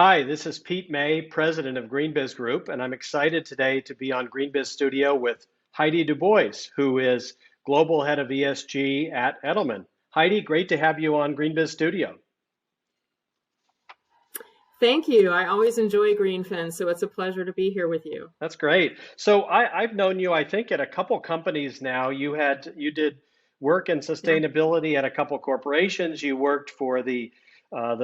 Hi, this is Pete May, president of GreenBiz Group, and I'm excited today to be on GreenBiz Studio with Heidi DuBois, who is global head of ESG at Edelman. Heidi, great to have you on GreenBiz Studio. Thank you. I always enjoy Greenfin, so it's a pleasure to be here with you. That's great. So I've known you, I think, at a couple companies now. You did work in Yeah. sustainability at a couple corporations. You worked for the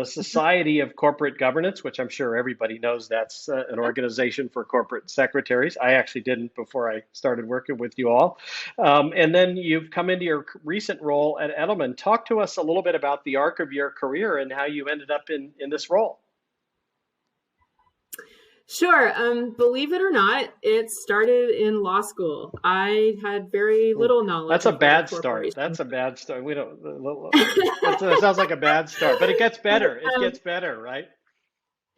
Society of Corporate Governance, which I'm sure everybody knows that's an organization for corporate secretaries. I actually didn't before I started working with you all. And then you've come into your recent role at Edelman. Talk to us a little bit about the arc of your career and how you ended up in this role. Sure. Believe it or not, it started in law school. I had very little knowledge That's a of what a bad start. corporation. That's a bad start. We don't. That sounds like a bad start, but it gets better. It gets better, right?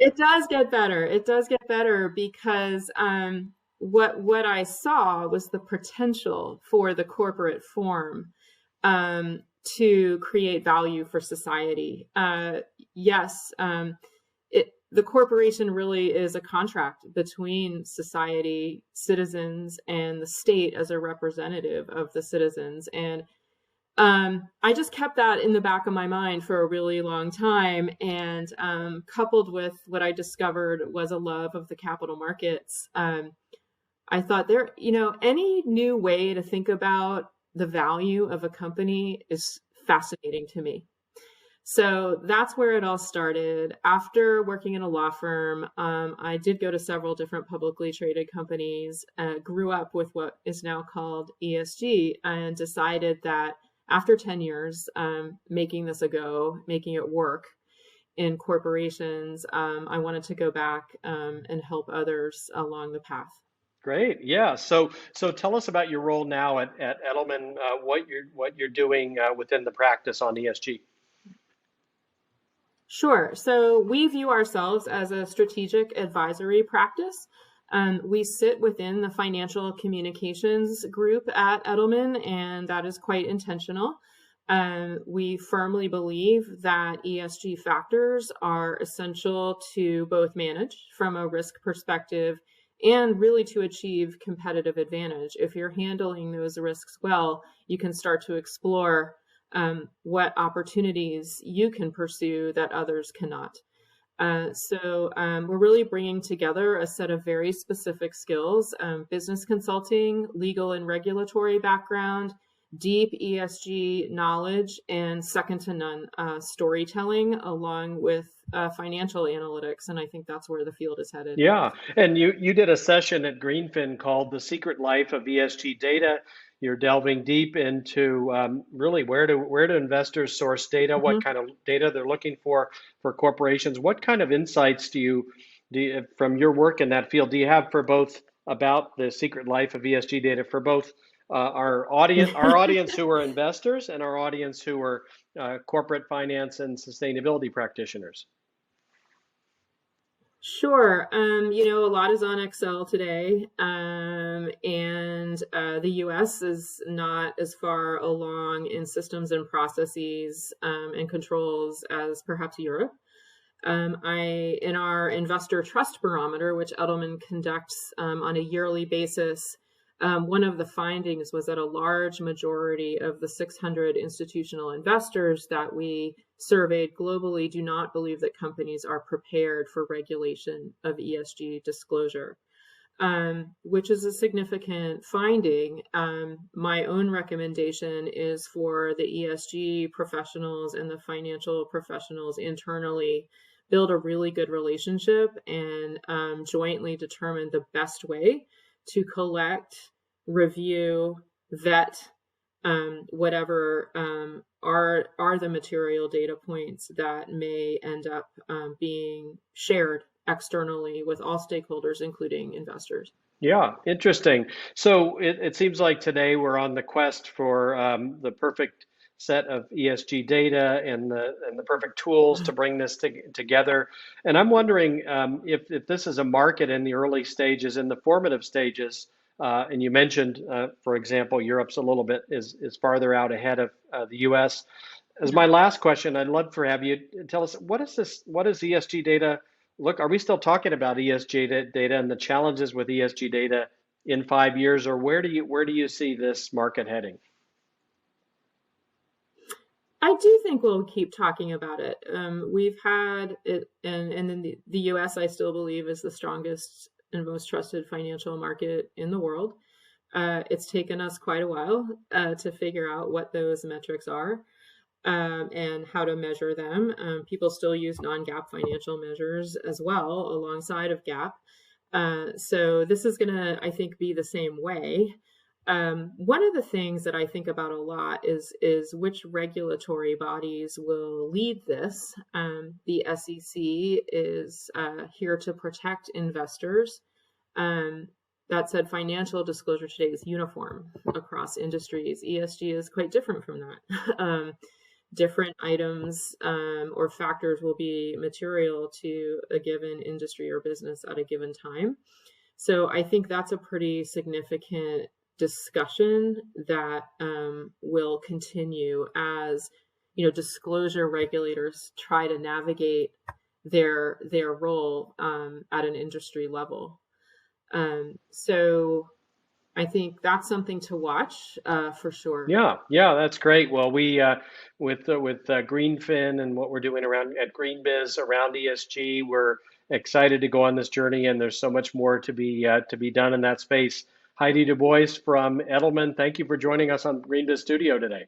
It does get better. It does get better because what I saw was the potential for the corporate form to create value for society. Yes. The corporation really is a contract between society, citizens, and the state as a representative of the citizens. And I just kept that in the back of my mind for a really long time. And coupled with what I discovered was a love of the capital markets, I thought any new way to think about the value of a company is fascinating to me. So that's where it all started. After working in a law firm, I did go to several different publicly traded companies, grew up with what is now called ESG, and decided that after 10 years, making this a go, making it work in corporations, I wanted to go back and help others along the path. Great. Yeah. So tell us about your role now at Edelman. What you're doing within the practice on ESG. Sure. So we view ourselves as a strategic advisory practice. We sit within the financial communications group at Edelman, and that is quite intentional. We firmly believe that ESG factors are essential to both manage from a risk perspective and really to achieve competitive advantage. If you're handling those risks well, you can start to explore what opportunities you can pursue that others cannot. So we're really bringing together a set of very specific skills, business consulting, legal and regulatory background, deep ESG knowledge, and second to none storytelling, along with financial analytics. And I think that's where the field is headed. Yeah, and you did a session at Greenfin called "The Secret Life of ESG Data." You're delving deep into really where do investors source data, what kind of data they're looking for corporations. What kind of insights do you from your work in that field do you have for both about the secret life of ESG data for both our audience who are investors and our audience who are corporate finance and sustainability practitioners? Sure. A lot is on Excel today, and the US is not as far along in systems and processes and controls as perhaps Europe. In our investor trust barometer, which Edelman conducts on a yearly basis, one of the findings was that a large majority of the 600 institutional investors that we surveyed globally do not believe that companies are prepared for regulation of ESG disclosure, which is a significant finding. My own recommendation is for the ESG professionals and the financial professionals internally build a really good relationship and jointly determine the best way to collect, review, vet whatever are the material data points that may end up being shared externally with all stakeholders, including investors. Yeah, interesting. So it seems like today we're on the quest for the perfect set of ESG data and the perfect tools to bring this together. And I'm wondering if this is a market in the early stages, in the formative stages. And you mentioned, for example, Europe's a little bit is farther out ahead of the U.S. As my last question, I'd love for have you tell us what is ESG data look, are we still talking about ESG data and the challenges with ESG data in 5 years, or where do you see this market heading? I do think we'll keep talking about it. We've had it, and in the U.S., I still believe is the strongest and most trusted financial market in the world. It's taken us quite a while to figure out what those metrics are and how to measure them. People still use non-GAAP financial measures as well alongside of GAAP. So this is going to, I think, be the same way. One of the things that I think about a lot is which regulatory bodies will lead this. The SEC is here to protect investors. That said, financial disclosure today is uniform across industries. ESG is quite different from that. Different items or factors will be material to a given industry or business at a given time. So I think that's a pretty significant discussion that will continue as disclosure regulators try to navigate their role at an industry level. So I think that's something to watch for sure. Yeah, that's great. Well, we with Greenfin and what we're doing around at GreenBiz around ESG, we're excited to go on this journey, and there's so much more to be done in that space. Heidi DuBois from Edelman, thank you for joining us on GreenBiz Studio today.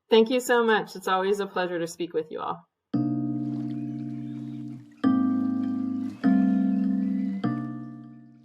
Thank you so much. It's always a pleasure to speak with you all.